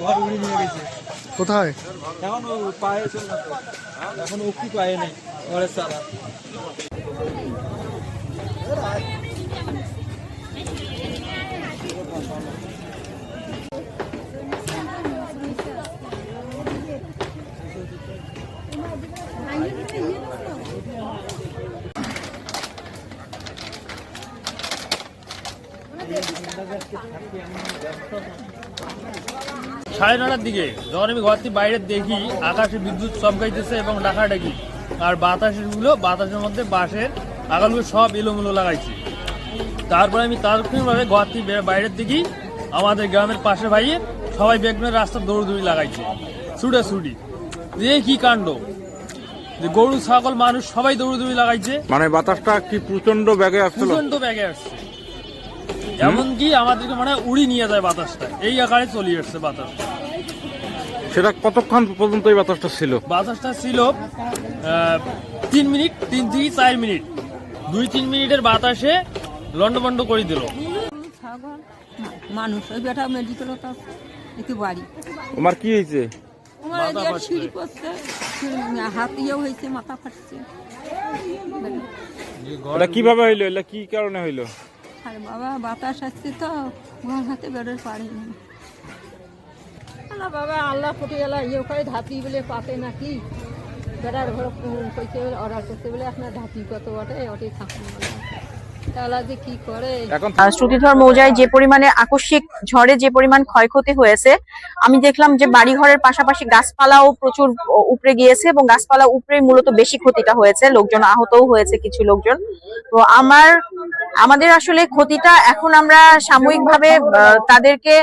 ঘর উড়ে নিয়ে গেছে। কোথায়? এখন ও পায়ে চল না তো, এখন ও কি পায়ে নেই ঘরের চালা। সাড়ে 9টার দিকে যখন আমি ঘর থেকে বাইরে দেখি আকাশে বিদ্যুৎ চমকাইতেছে এবং ডাকাডাকি, আর বাতাসের মধ্যে বাঁশের আগালগুলো সব এলোমেলো লাগাইছে। তারপরে আমি তাৎক্ষণিকভাবে ঘর থেকে বাইরের দিকেই আমাদের গ্রামের পাশে ভাইয়ে সবাই বেগুনের রাস্তা দৌড়দৌড়ি লাগাইছে, ছুটাছুটি। যে কি কাণ্ড, যে গরু ছাগল মানুষ সবাই দৌড়দৌড়ি লাগাইছে। মানে বাতাসটা কি প্রচন্ড বেগে আসছে? প্রচন্ড বেগে আসছে, এমনকি আমাদেরকে মানে উড়ি নিয়ে যায় বাতাসটা, এই আকারে চলে আসছে বাতাসটা। সেটা কতক্ষণ পর্যন্ত এই বাতাসটা ছিল? বাতাসটা ছিল 3 মিনিট, 3 থেকে 4 মিনিট। 2-3 মিনিটের বাতাসে লন্ডভন্ড করে দিল মানুষ। ওই বেটা মেডিকেল একটু বাড়ি তোমার কি হয়েছে? সিঁড়ি করছে, হাত ইয়েও হয়েছে, মাথা ফাটছে। এটা কিভাবে হইলো? এটা কি কারণে হইলো? আরে বাবা বাতাস আসছে তো, ঘর হাতে বেরোর পারেনি। আল্লাহ বাবা, আল্লাহ ফুটে গেল ইয়ে করে ধাপি বলে পাতে নাকি বেড়ার ঘর কইছে অর্ডার করতে বলে আপনার ধাপি কত বটে ওটাই থাকুন তাহলে যে কি করে। শ্রুতিধর মৌজায় যে পরিমাণে আকস্মিক ঝড়ে যে পরিমাণ ক্ষয়ক্ষতি হয়েছে, আমি দেখলাম যে বাড়িঘরের পাশাপাশি গাছপালাও প্রচুর উপড়ে গিয়েছে এবং গাছপালা উপড়ে মূলত বেশি ক্ষতিটা হয়েছে, লোকজন আহতও হয়েছে কিছু লোকজন। তো আমাদের আসলে ক্ষতিটা এখন আমরা সাময়িকভাবে তাদেরকে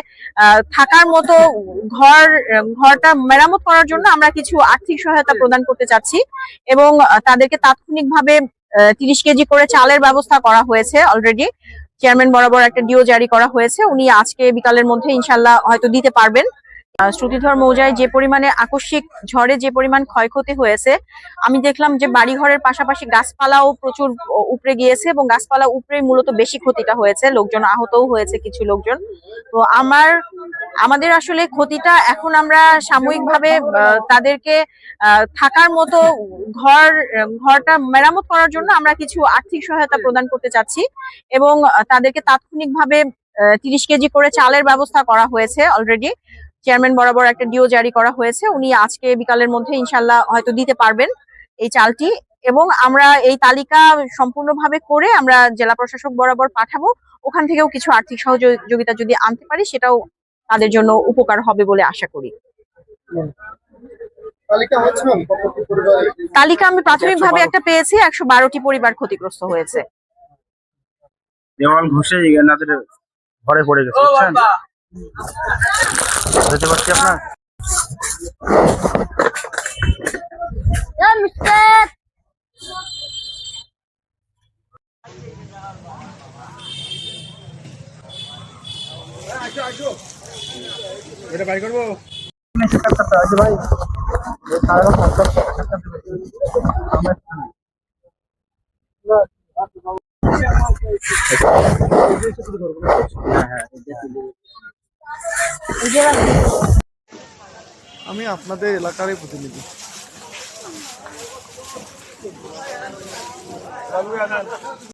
থাকার মতো ঘরটা মেরামত করার জন্য আমরা কিছু আর্থিক সহায়তা প্রদান করতে চাচ্ছি এবং তাদেরকে তাৎক্ষণিকভাবে 30 কেজি করে চালের ব্যবস্থা করা হয়েছে। অলরেডি চেয়ারম্যান বরাবর একটা ডিও জারি করা হয়েছে, উনি আজকে বিকালের মধ্যে ইনশাল্লাহ হয়তো দিতে পারবেন। শ্রুতিধর মৌজায় যে পরিমাণে আকস্মিক ঝড়ে যে পরিমাণ ক্ষয়ক্ষতি হয়েছে, আমি দেখলাম যে বাড়িঘরের পাশাপাশি গাছপালাও প্রচুর উপড়ে গিয়েছে এবং গাছপালা উপড়ে মূলত বেশি ক্ষতিটা হয়েছে, লোকজন আহতও হয়েছে কিছু লোকজন। তো আমাদের আসলে ক্ষতিটা এখন আমরা সাময়িকভাবে তাদেরকে থাকার মতো ঘরটা মেরামত করার জন্য আমরা কিছু আর্থিক সহায়তা প্রদান করতে চাচ্ছি এবং তাদেরকে তাৎক্ষণিকভাবে 30 কেজি করে চালের ব্যবস্থা করা হয়েছে। অলরেডি চেয়ারম্যান বরাবর একটা ডিও জারি করা হয়েছে, উনি আজকে বিকালের মধ্যে ইনশাল্লাহ হয়তো দিতে পারবেন এই চালটি এবং আমরা এই তালিকা সম্পূর্ণভাবে করে আমরা জেলা প্রশাসক বরাবর পাঠাবো। ওখান থেকেও কিছু আর্থিক সহযোগিতা যদি আনতে পারি সেটাও তাদের জন্য উপকার হবে বলে আশা করি। তালিকা আমি প্রাথমিকভাবে একটা পেয়েছি, 112টি পরিবার ক্ষতিগ্রস্ত হয়েছে। দেওয়াল ঘষে এনাদের ঘরে পড়ে গেছে, বুঝছেন? বুঝতে পারছি আপনার এটা বাই করবো ভাই। আমি আপনাদের এলাকারই প্রতিনিধি।